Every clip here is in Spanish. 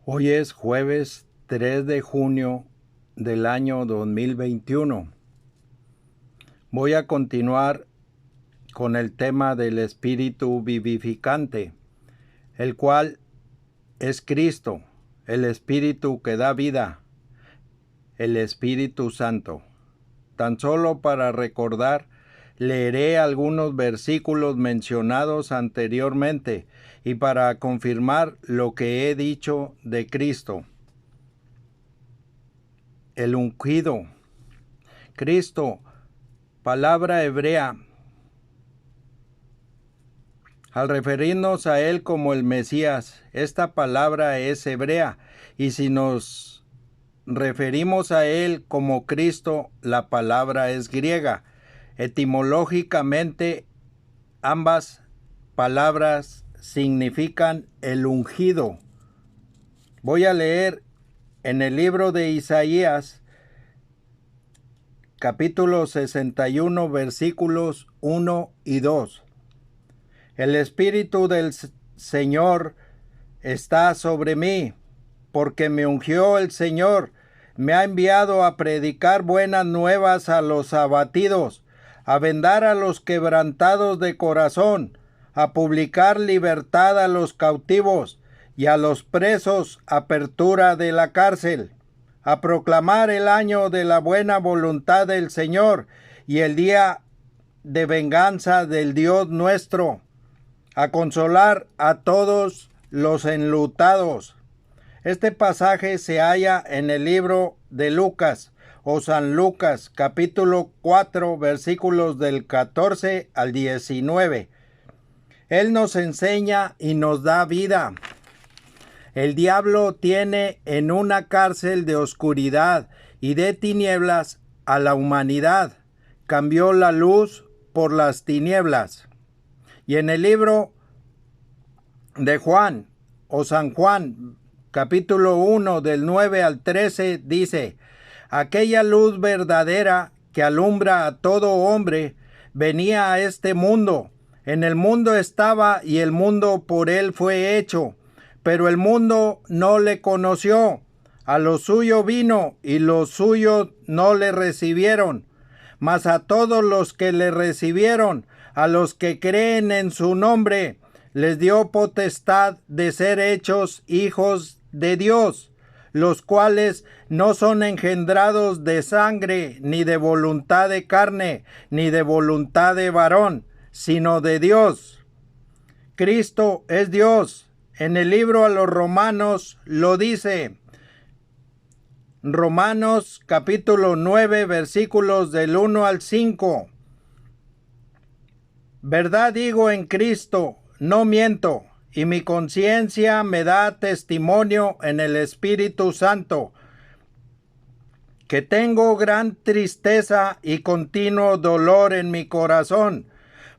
Hoy es jueves 3 de junio del año 2021. Voy a continuar con el tema del Espíritu vivificante, el cual es Cristo, el Espíritu que da vida, el Espíritu Santo. Tan solo para recordar, leeré algunos versículos mencionados anteriormente y para confirmar lo que he dicho de Cristo. El ungido. Cristo, palabra hebrea. Al referirnos a Él como el Mesías, esta palabra es hebrea, y si nos referimos a Él como Cristo, la palabra es griega. Etimológicamente, ambas palabras significan el ungido. Voy a leer en el libro de Isaías, capítulo 61, versículos 1 y 2. El Espíritu del Señor está sobre mí, porque me ungió el Señor, me ha enviado a predicar buenas nuevas a los abatidos, a vendar a los quebrantados de corazón, a publicar libertad a los cautivos y a los presos apertura de la cárcel, a proclamar el año de la buena voluntad del Señor y el día de venganza del Dios nuestro, a consolar a todos los enlutados. Este pasaje se halla en el libro de Lucas o San Lucas, capítulo 4, versículos del 14 al 19. Él nos enseña y nos da vida. El diablo tiene en una cárcel de oscuridad y de tinieblas a la humanidad. Cambió la luz por las tinieblas. Y en el libro de Juan o San Juan, capítulo 1, del 9 al 13, dice: aquella luz verdadera que alumbra a todo hombre venía a este mundo. En el mundo estaba y el mundo por él fue hecho, pero el mundo no le conoció. A lo suyo vino y los suyos no le recibieron. Mas a todos los que le recibieron, a los que creen en su nombre, les dio potestad de ser hechos hijos de Dios, los cuales no son engendrados de sangre, ni de voluntad de carne, ni de voluntad de varón, sino de Dios. Cristo es Dios. En el libro a los Romanos lo dice. Romanos capítulo 9, versículos del 1 al 5. Verdad digo en Cristo, no miento, y mi conciencia me da testimonio en el Espíritu Santo, que tengo gran tristeza y continuo dolor en mi corazón,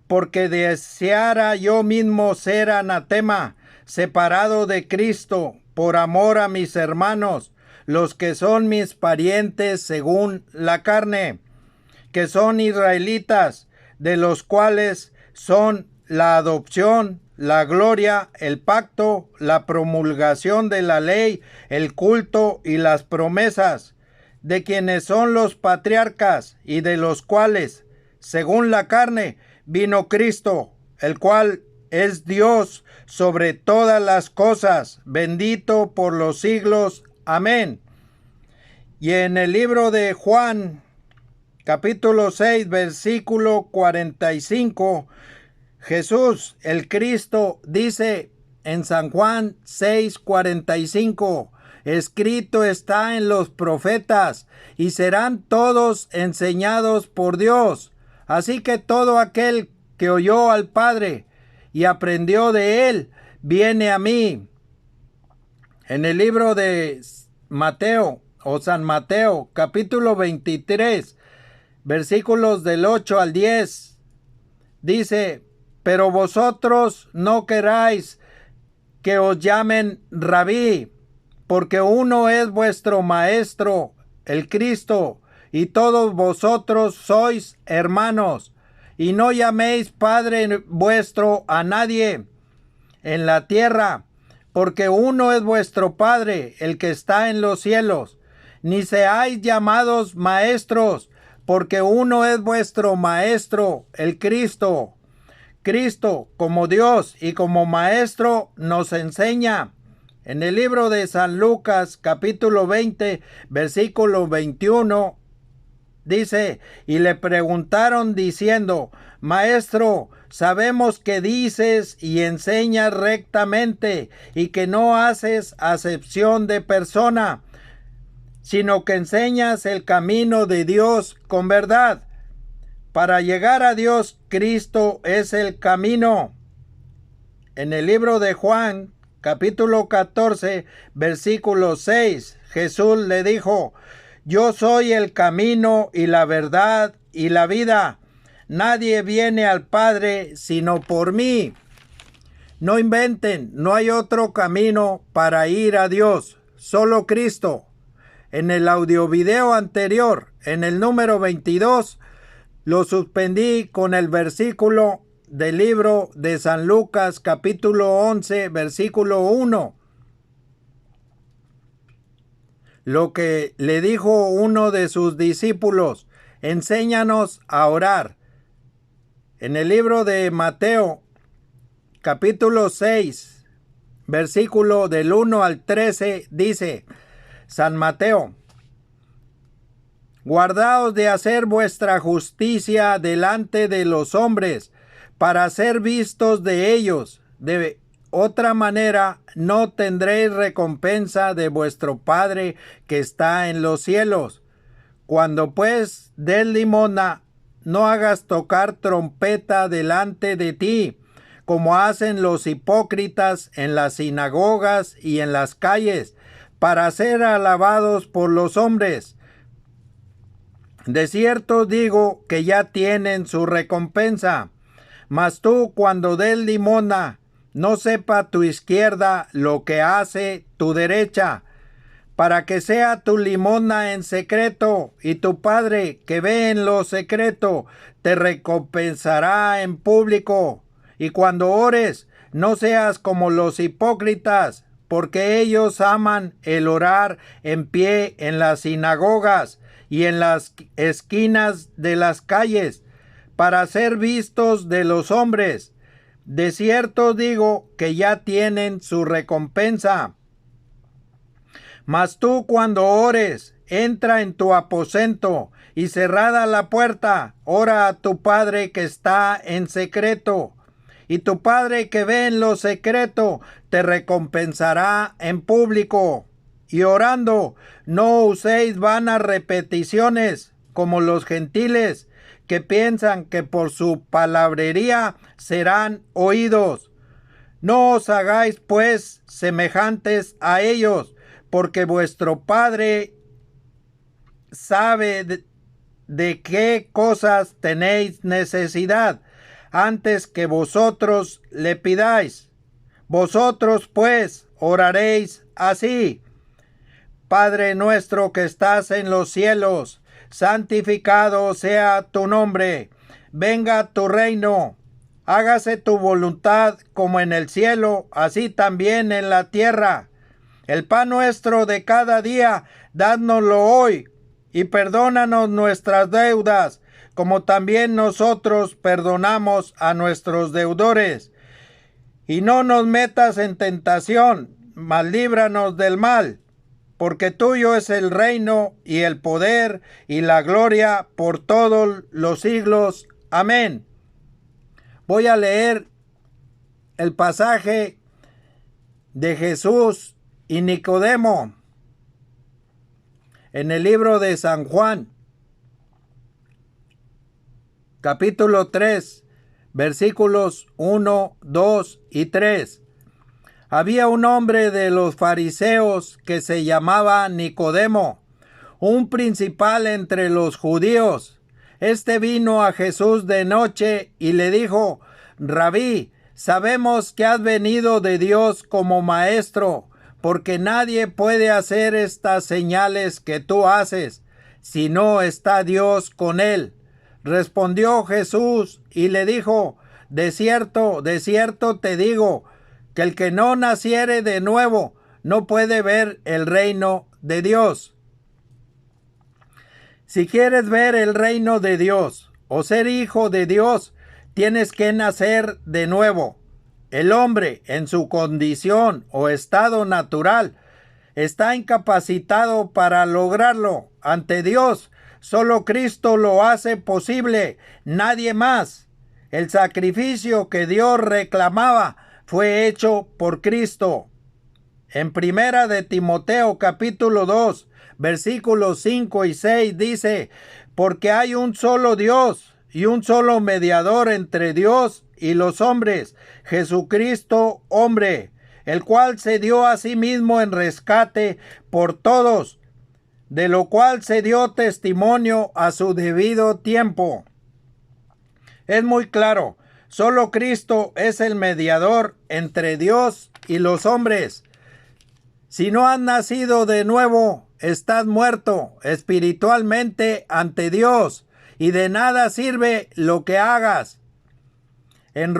porque deseara yo mismo ser anatema, separado de Cristo, por amor a mis hermanos, los que son mis parientes según la carne, que son israelitas, de los cuales son la adopción, la gloria, el pacto, la promulgación de la ley, el culto y las promesas, de quienes son los patriarcas y de los cuales, según la carne, vino Cristo, el cual es Dios sobre todas las cosas, bendito por los siglos. Amén. Y en el libro de Juan, capítulo 6, versículo 45, Jesús, el Cristo, dice en San Juan 6:45, escrito está en los profetas, y serán todos enseñados por Dios. Así que todo aquel que oyó al Padre y aprendió de él, viene a mí. En el libro de Mateo o San Mateo, capítulo 23, versículos del 8 al 10, dice: pero vosotros no queráis que os llamen Rabí, porque uno es vuestro Maestro, el Cristo, y todos vosotros sois hermanos. Y no llaméis Padre vuestro a nadie, en la tierra, porque uno es vuestro Padre, el que está en los cielos. Ni seáis llamados maestros, porque uno es vuestro Maestro, el Cristo. Cristo, como Dios y como Maestro, nos enseña. En el libro de San Lucas, capítulo 20, versículo 21, dice, y le preguntaron diciendo, Maestro, sabemos que dices y enseñas rectamente y que no haces acepción de persona, sino que enseñas el camino de Dios con verdad. Para llegar a Dios, Cristo es el camino. En el libro de Juan, capítulo 14, versículo 6, Jesús le dijo, yo soy el camino y la verdad y la vida. Nadie viene al Padre sino por mí. No inventen, no hay otro camino para ir a Dios, solo Cristo. En el audiovideo anterior, en el número 22, lo suspendí con el versículo del libro de San Lucas, capítulo 11, versículo 1. Lo que le dijo uno de sus discípulos, enséñanos a orar. En el libro de Mateo, capítulo 6, versículo del 1 al 13, dice, San Mateo, guardaos de hacer vuestra justicia delante de los hombres, para ser vistos de ellos. De otra manera, no tendréis recompensa de vuestro Padre que está en los cielos. Cuando pues des limosna, no hagas tocar trompeta delante de ti, como hacen los hipócritas en las sinagogas y en las calles, para ser alabados por los hombres. De cierto digo que ya tienen su recompensa. Mas tú, cuando des limosna, no sepa tu izquierda lo que hace tu derecha, para que sea tu limosna en secreto, y tu Padre que ve en lo secreto te recompensará en público. Y cuando ores, no seas como los hipócritas, porque ellos aman el orar en pie en las sinagogas y en las esquinas de las calles, para ser vistos de los hombres. De cierto digo que ya tienen su recompensa. Mas tú, cuando ores, entra en tu aposento y cerrada la puerta, ora a tu Padre que está en secreto. Y tu Padre que ve en lo secreto te recompensará en público. Y orando, no uséis vanas repeticiones como los gentiles, que piensan que por su palabrería serán oídos. No os hagáis pues semejantes a ellos, porque vuestro Padre sabe de qué cosas tenéis necesidad antes que vosotros le pidáis. Vosotros pues oraréis así: Padre nuestro que estás en los cielos, santificado sea tu nombre, venga tu reino, hágase tu voluntad como en el cielo, así también en la tierra. El pan nuestro de cada día, dádnoslo hoy, y perdónanos nuestras deudas, como también nosotros perdonamos a nuestros deudores. Y no nos metas en tentación, mas líbranos del mal, porque tuyo es el reino y el poder y la gloria por todos los siglos. Amén. Voy a leer el pasaje de Jesús y Nicodemo en el libro de San Juan, capítulo 3, versículos 1, 2 y 3. Había un hombre de los fariseos que se llamaba Nicodemo, un principal entre los judíos. Este vino a Jesús de noche y le dijo: Rabí, sabemos que has venido de Dios como maestro, porque nadie puede hacer estas señales que tú haces, si no está Dios con él. Respondió Jesús y le dijo: de cierto te digo, que el que no naciere de nuevo no puede ver el reino de Dios. Si quieres ver el reino de Dios o ser hijo de Dios, tienes que nacer de nuevo. El hombre, en su condición o estado natural, está incapacitado para lograrlo. Ante Dios, solo Cristo lo hace posible, nadie más. El sacrificio que Dios reclamaba fue hecho por Cristo. En primera de Timoteo capítulo 2, versículos 5 y 6 dice: porque hay un solo Dios y un solo mediador entre Dios y los hombres, Jesucristo hombre, el cual se dio a sí mismo en rescate por todos, de lo cual se dio testimonio a su debido tiempo. Es muy claro, solo Cristo es el mediador entre Dios y los hombres. Si no has nacido de nuevo, estás muerto espiritualmente ante Dios y de nada sirve lo que hagas. En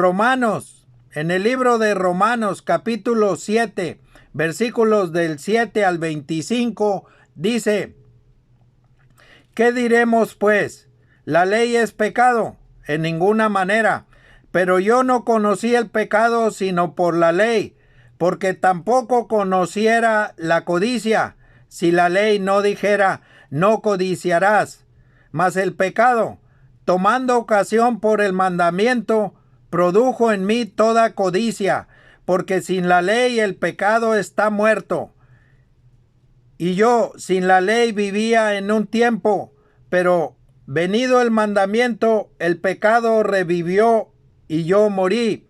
el libro de Romanos capítulo 7, versículos del 7 al 25, dice: ¿qué diremos pues? ¿La ley es pecado? En ninguna manera. Pero yo no conocí el pecado sino por la ley, porque tampoco conociera la codicia, si la ley no dijera: no codiciarás. Mas el pecado, tomando ocasión por el mandamiento, produjo en mí toda codicia, porque sin la ley el pecado está muerto. Y yo sin la ley vivía en un tiempo, pero venido el mandamiento, el pecado revivió y yo morí.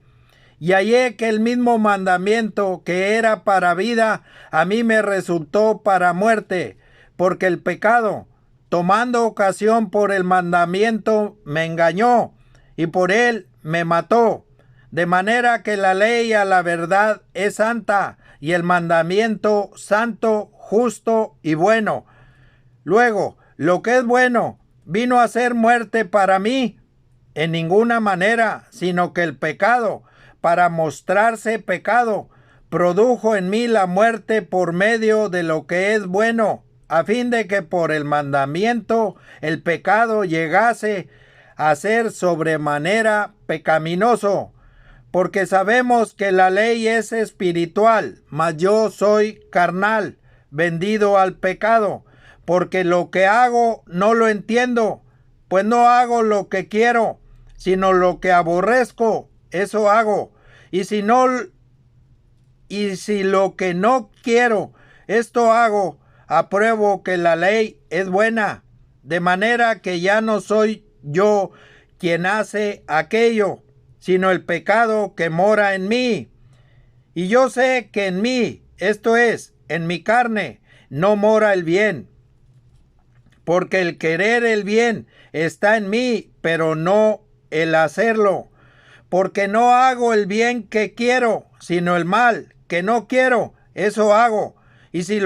Y hallé que el mismo mandamiento que era para vida, a mí me resultó para muerte, porque el pecado, tomando ocasión por el mandamiento, me engañó, y por él me mató. De manera que la ley a la verdad es santa, y el mandamiento santo, justo y bueno. Luego, lo que es bueno, vino a ser muerte para mí, en ninguna manera, sino que el pecado, para mostrarse pecado, produjo en mí la muerte por medio de lo que es bueno, a fin de que por el mandamiento el pecado llegase a ser sobremanera pecaminoso. Porque sabemos que la ley es espiritual, mas yo soy carnal, vendido al pecado, porque lo que hago no lo entiendo, pues no hago lo que quiero, sino lo que aborrezco, eso hago. Y si lo que no quiero, esto hago, apruebo que la ley es buena, de manera que ya no soy yo quien hace aquello, sino el pecado que mora en mí. Y yo sé que en mí, esto es, en mi carne, no mora el bien, porque el querer el bien está en mí, pero no el hacerlo. Porque no hago el bien que quiero, sino el mal que no quiero, eso hago. Y si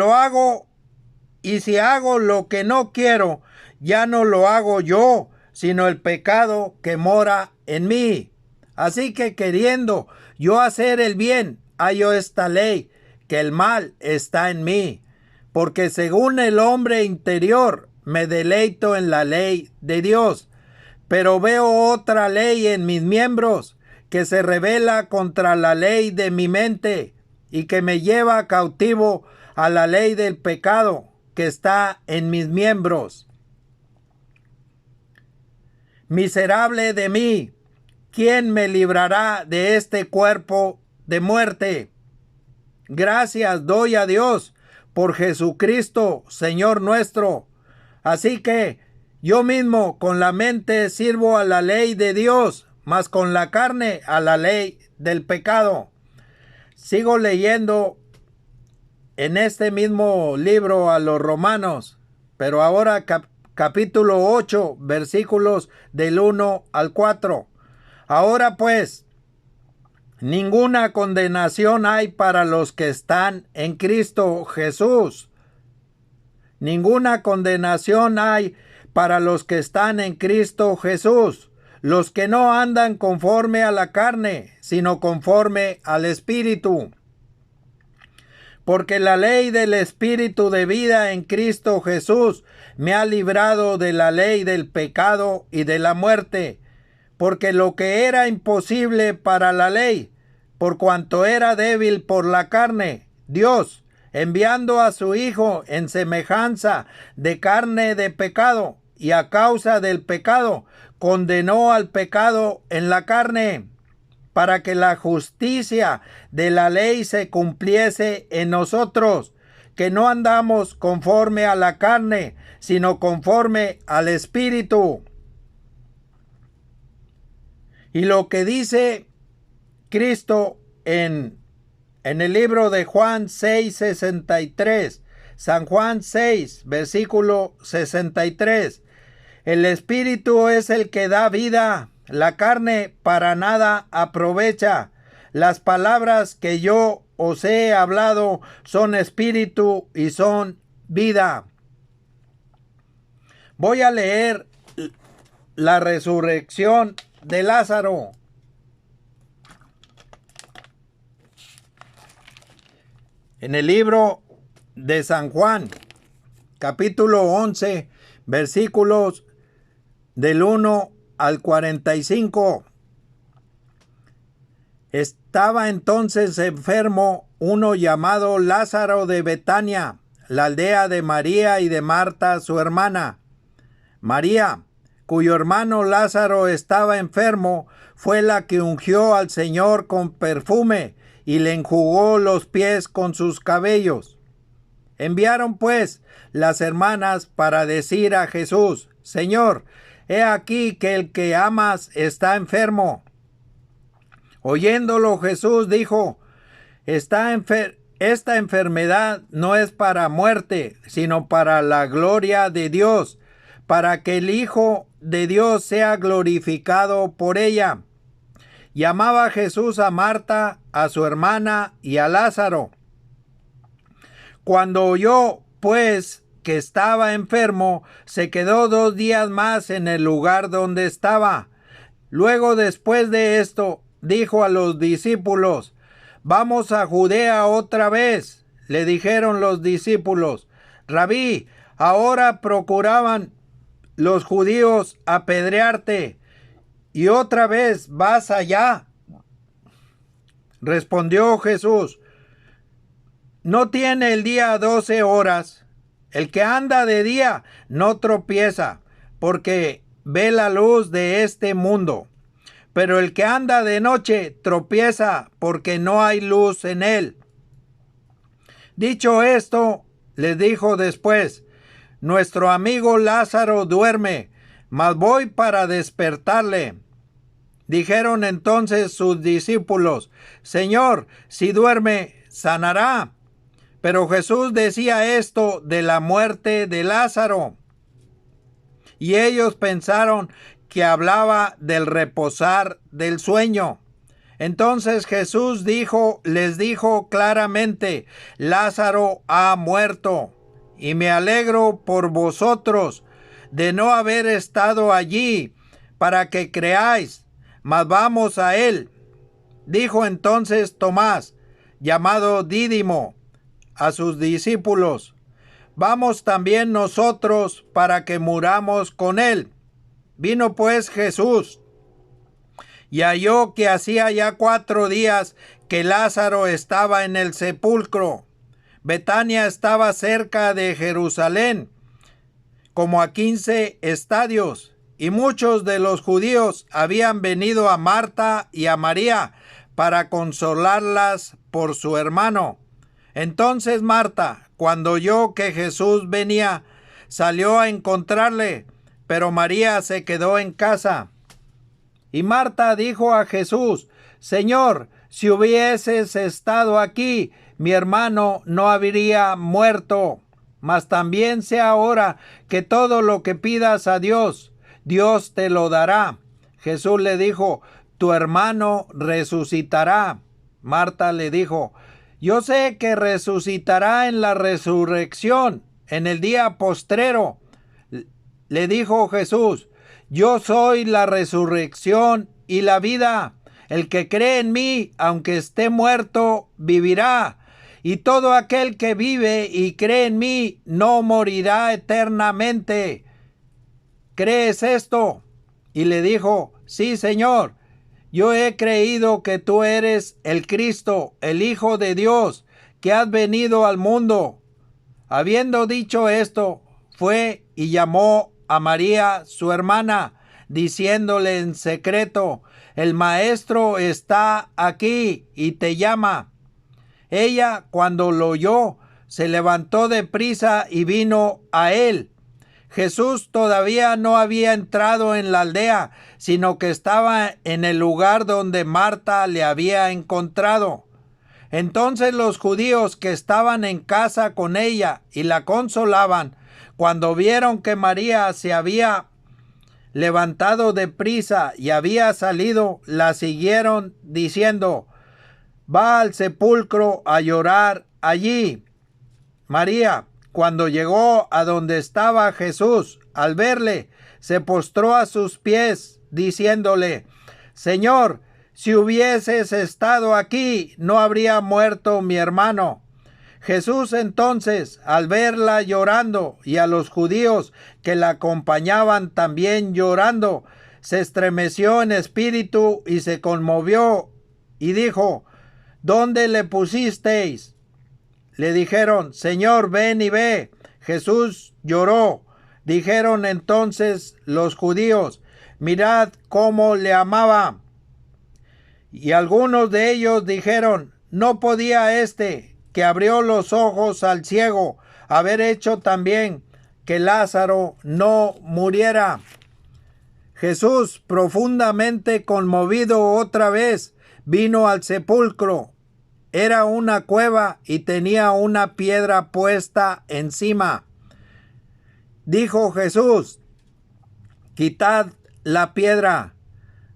hago lo que no quiero, ya no lo hago yo, sino el pecado que mora en mí. Así que queriendo yo hacer el bien, hallo esta ley, que el mal está en mí. Porque según el hombre interior, me deleito en la ley de Dios. Pero veo otra ley en mis miembros, que se rebela contra la ley de mi mente, y que me lleva cautivo a la ley del pecado que está en mis miembros. Miserable de mí, ¿quién me librará de este cuerpo de muerte? Gracias doy a Dios por Jesucristo, Señor nuestro. Así que yo mismo con la mente sirvo a la ley de Dios, mas con la carne a la ley del pecado. Sigo leyendo en este mismo libro a los Romanos, pero ahora capítulo 8, versículos del 1 al 4. Ahora pues, ninguna condenación hay para los que están en Cristo Jesús. Ninguna condenación hay para los que están en Cristo Jesús, los que no andan conforme a la carne, sino conforme al Espíritu. Porque la ley del Espíritu de vida en Cristo Jesús me ha librado de la ley del pecado y de la muerte. Porque lo que era imposible para la ley, por cuanto era débil por la carne, Dios, enviando a su Hijo en semejanza de carne de pecado, y a causa del pecado, condenó al pecado en la carne, para que la justicia de la ley se cumpliese en nosotros, que no andamos conforme a la carne, sino conforme al Espíritu. Y lo que dice Cristo en el libro de Juan 6:63, San Juan 6, versículo 63, el Espíritu es el que da vida, la carne para nada aprovecha. Las palabras que yo os he hablado son espíritu y son vida. Voy a leer la resurrección de Lázaro. En el libro de San Juan, capítulo 11, versículos del 1 al 45. Estaba entonces enfermo uno llamado Lázaro de Betania, la aldea de María y de Marta, su hermana. María, cuyo hermano Lázaro estaba enfermo, fue la que ungió al Señor con perfume y le enjugó los pies con sus cabellos. Enviaron pues las hermanas para decir a Jesús: Señor, he aquí que el que amas está enfermo. Oyéndolo Jesús dijo: esta enfermedad no es para muerte, sino para la gloria de Dios, para que el Hijo de Dios sea glorificado por ella. Llamaba Jesús a Marta, a su hermana y a Lázaro. Cuando oyó, pues, que estaba enfermo, se quedó 2 días más en el lugar donde estaba. Luego, después de esto, dijo a los discípulos: Vamos a Judea otra vez. Le dijeron los discípulos: Rabí, ahora procuraban los judíos apedrearte, ¿y otra vez vas allá? Respondió Jesús: ¿No tiene el día 12 horas? El que anda de día no tropieza, porque ve la luz de este mundo. Pero el que anda de noche tropieza, porque no hay luz en él. Dicho esto, les dijo después: Nuestro amigo Lázaro duerme, mas voy para despertarle. Dijeron entonces sus discípulos: Señor, si duerme, sanará. Pero Jesús decía esto de la muerte de Lázaro. Y ellos pensaron que hablaba del reposar del sueño. Entonces Jesús les dijo claramente: Lázaro ha muerto, y me alegro por vosotros de no haber estado allí para que creáis, mas vamos a él. Dijo entonces Tomás, llamado Dídimo, a sus discípulos: Vamos también nosotros para que muramos con él. Vino pues Jesús y halló que hacía ya 4 días que Lázaro estaba en el sepulcro. Betania estaba cerca de Jerusalén, como a 15 estadios, y muchos de los judíos habían venido a Marta y a María para consolarlas por su hermano. Entonces Marta, cuando oyó que Jesús venía, salió a encontrarle, pero María se quedó en casa. Y Marta dijo a Jesús: Señor, si hubieses estado aquí, mi hermano no habría muerto. Mas también sé ahora que todo lo que pidas a Dios, Dios te lo dará. Jesús le dijo: Tu hermano resucitará. Marta le dijo: Yo sé que resucitará en la resurrección, en el día postrero. Le dijo Jesús: Yo soy la resurrección y la vida. El que cree en mí, aunque esté muerto, vivirá. Y todo aquel que vive y cree en mí, no morirá eternamente. ¿Crees esto? Y le dijo, sí, Señor, yo he creído que tú eres el Cristo, el Hijo de Dios, que has venido al mundo. Habiendo dicho esto, fue y llamó a María, su hermana, diciéndole en secreto, el Maestro está aquí y te llama. Ella, cuando lo oyó, se levantó de prisa y vino a él. Jesús todavía no había entrado en la aldea, sino que estaba en el lugar donde Marta le había encontrado. Entonces los judíos que estaban en casa con ella y la consolaban, cuando vieron que María se había levantado de prisa y había salido, la siguieron diciendo, va al sepulcro a llorar allí. María, cuando llegó a donde estaba Jesús, al verle, se postró a sus pies, diciéndole, Señor, si hubieses estado aquí, no habría muerto mi hermano. Jesús entonces, al verla llorando y a los judíos que la acompañaban también llorando, se estremeció en espíritu y se conmovió y dijo, ¿dónde le pusisteis? Le dijeron, Señor, ven y ve. Jesús lloró. Dijeron entonces los judíos, mirad cómo le amaba. Y algunos de ellos dijeron, no podía este, que abrió los ojos al ciego, haber hecho también que Lázaro no muriera. Jesús, profundamente conmovido otra vez, vino al sepulcro. Era una cueva y tenía una piedra puesta encima. Dijo Jesús, quitad la piedra.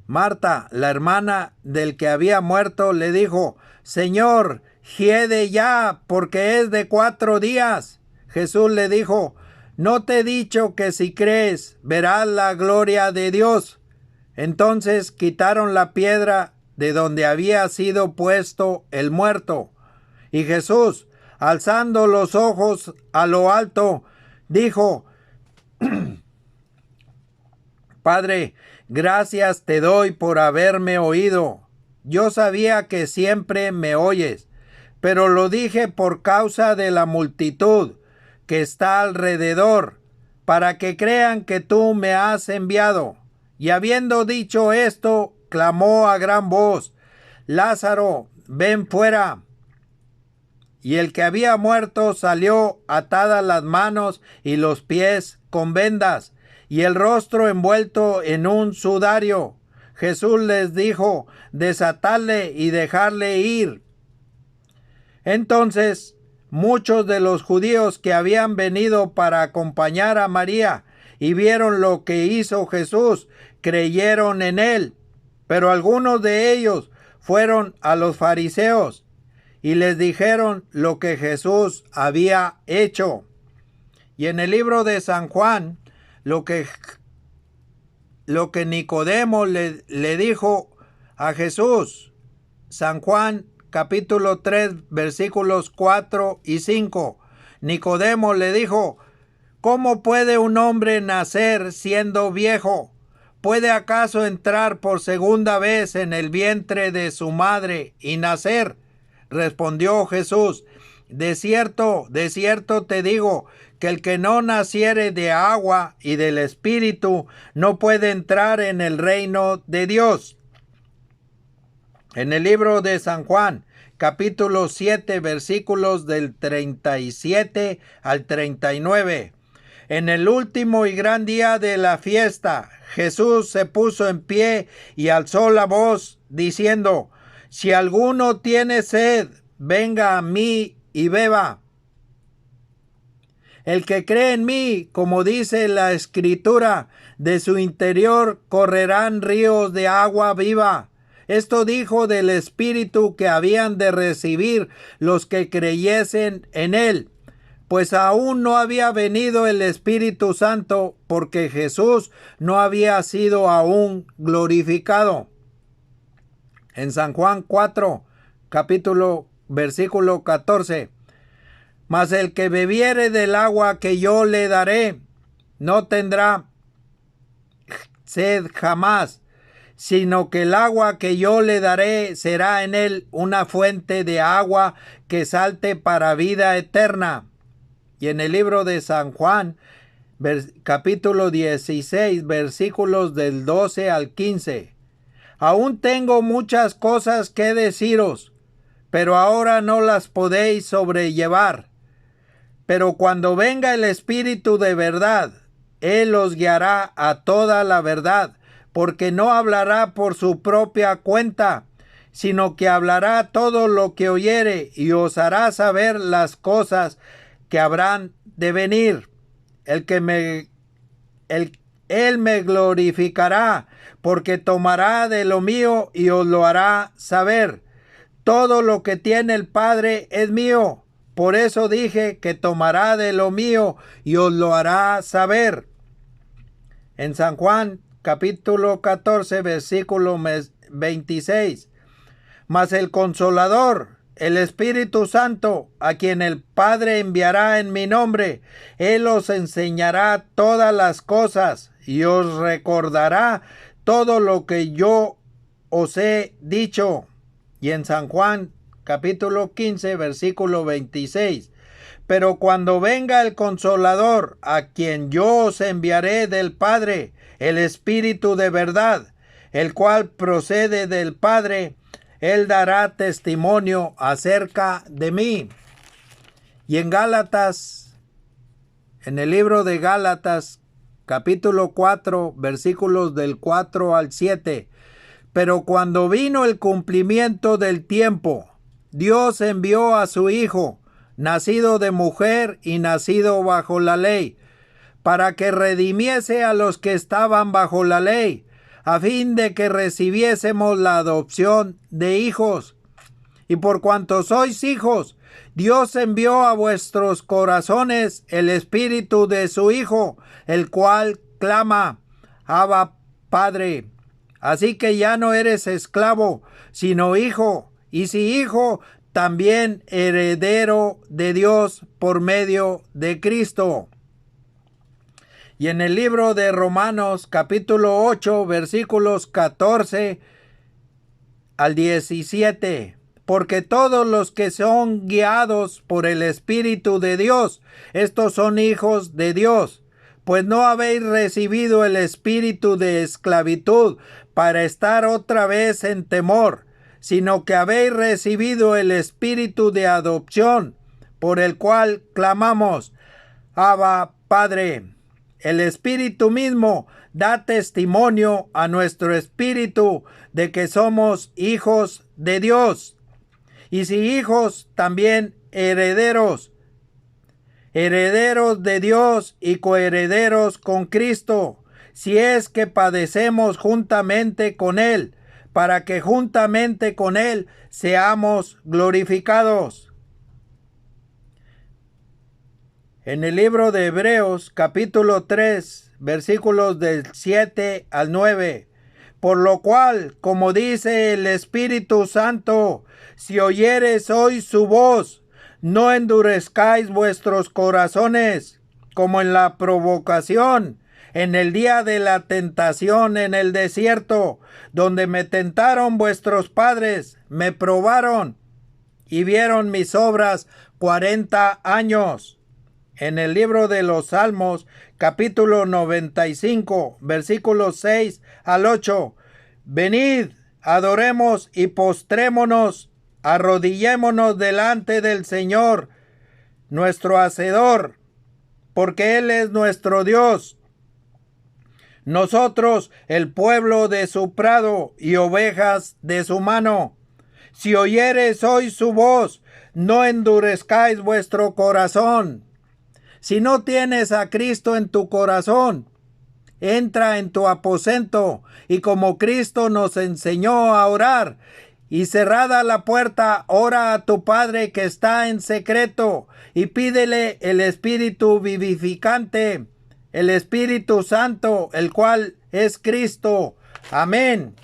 Marta, la hermana del que había muerto, le dijo, Señor, hiede ya, porque es de 4 días. Jesús le dijo, ¿no te he dicho que si crees, verás la gloria de Dios? Entonces quitaron la piedra de donde había sido puesto el muerto. Y Jesús, alzando los ojos a lo alto, dijo, Padre, gracias te doy por haberme oído. Yo sabía que siempre me oyes, pero lo dije por causa de la multitud que está alrededor, para que crean que tú me has enviado. Y habiendo dicho esto, clamó a gran voz, Lázaro, ven fuera. Y el que había muerto salió atadas las manos y los pies con vendas, y el rostro envuelto en un sudario. Jesús les dijo, desatadle y dejarle ir. Entonces, muchos de los judíos que habían venido para acompañar a María y vieron lo que hizo Jesús, creyeron en él. Pero algunos de ellos fueron a los fariseos y les dijeron lo que Jesús había hecho. Y en el libro de San Juan, lo que Nicodemo le dijo a Jesús, San Juan capítulo 3 versículos 4 y 5, Nicodemo le dijo, ¿cómo puede un hombre nacer siendo viejo? ¿Puede acaso entrar por segunda vez en el vientre de su madre y nacer? Respondió Jesús, de cierto te digo, que el que no naciere de agua y del Espíritu no puede entrar en el reino de Dios. En el libro de San Juan, capítulo 7, versículos del 37 al 39. En el último y gran día de la fiesta, Jesús se puso en pie y alzó la voz, diciendo, si alguno tiene sed, venga a mí y beba. El que cree en mí, como dice la Escritura, de su interior correrán ríos de agua viva. Esto dijo del Espíritu que habían de recibir los que creyesen en él, pues aún no había venido el Espíritu Santo, porque Jesús no había sido aún glorificado. En San Juan 4, versículo 14. Mas el que bebiere del agua que yo le daré, no tendrá sed jamás, sino que el agua que yo le daré será en él una fuente de agua que salte para vida eterna. Y en el libro de San Juan, capítulo 16, versículos del 12 al 15. Aún tengo muchas cosas que deciros, pero ahora no las podéis sobrellevar. Pero cuando venga el Espíritu de verdad, Él os guiará a toda la verdad, porque no hablará por su propia cuenta, sino que hablará todo lo que oyere y os hará saber las cosas que habrán de venir. Él me glorificará, porque tomará de lo mío y os lo hará saber. Todo lo que tiene el Padre es mío. Por eso dije que tomará de lo mío y os lo hará saber. En San Juan, capítulo 14, versículo 26. Mas el Consolador, el Espíritu Santo, a quien el Padre enviará en mi nombre, Él os enseñará todas las cosas y os recordará todo lo que yo os he dicho. Y en San Juan, capítulo 15, versículo 26. Pero cuando venga el Consolador, a quien yo os enviaré del Padre, el Espíritu de verdad, el cual procede del Padre, Él dará testimonio acerca de mí. Y en Gálatas, en el libro de Gálatas, capítulo 4, versículos del 4 al 7. Pero cuando vino el cumplimiento del tiempo, Dios envió a su Hijo, nacido de mujer y nacido bajo la ley, para que redimiese a los que estaban bajo la ley, a fin de que recibiésemos la adopción de hijos. Y por cuanto sois hijos, Dios envió a vuestros corazones el Espíritu de su Hijo, el cual clama, Abba, Padre. Así que ya no eres esclavo, sino hijo, y si hijo, también heredero de Dios por medio de Cristo. Y en el libro de Romanos, capítulo 8, versículos 14 al 17. Porque todos los que son guiados por el Espíritu de Dios, estos son hijos de Dios. Pues no habéis recibido el espíritu de esclavitud para estar otra vez en temor, sino que habéis recibido el espíritu de adopción, por el cual clamamos, Abba, Padre. El Espíritu mismo da testimonio a nuestro espíritu de que somos hijos de Dios. Y si hijos, también herederos, herederos de Dios y coherederos con Cristo, si es que padecemos juntamente con Él, para que juntamente con Él seamos glorificados. En el libro de Hebreos, capítulo 3, versículos del 7 al 9. Por lo cual, como dice el Espíritu Santo, si oyereis hoy su voz, no endurezcáis vuestros corazones, como en la provocación, en el día de la tentación en el desierto, donde me tentaron vuestros padres, me probaron y vieron mis obras 40 años. En el libro de los Salmos, capítulo 95, versículos 6 al 8. Venid, adoremos y postrémonos, arrodillémonos delante del Señor, nuestro Hacedor, porque Él es nuestro Dios. Nosotros, el pueblo de su prado y ovejas de su mano. Si oyereis hoy su voz, no endurezcáis vuestro corazón. Si no tienes a Cristo en tu corazón, entra en tu aposento y como Cristo nos enseñó a orar, y cerrada la puerta, ora a tu Padre que está en secreto y pídele el Espíritu vivificante, el Espíritu Santo, el cual es Cristo. Amén.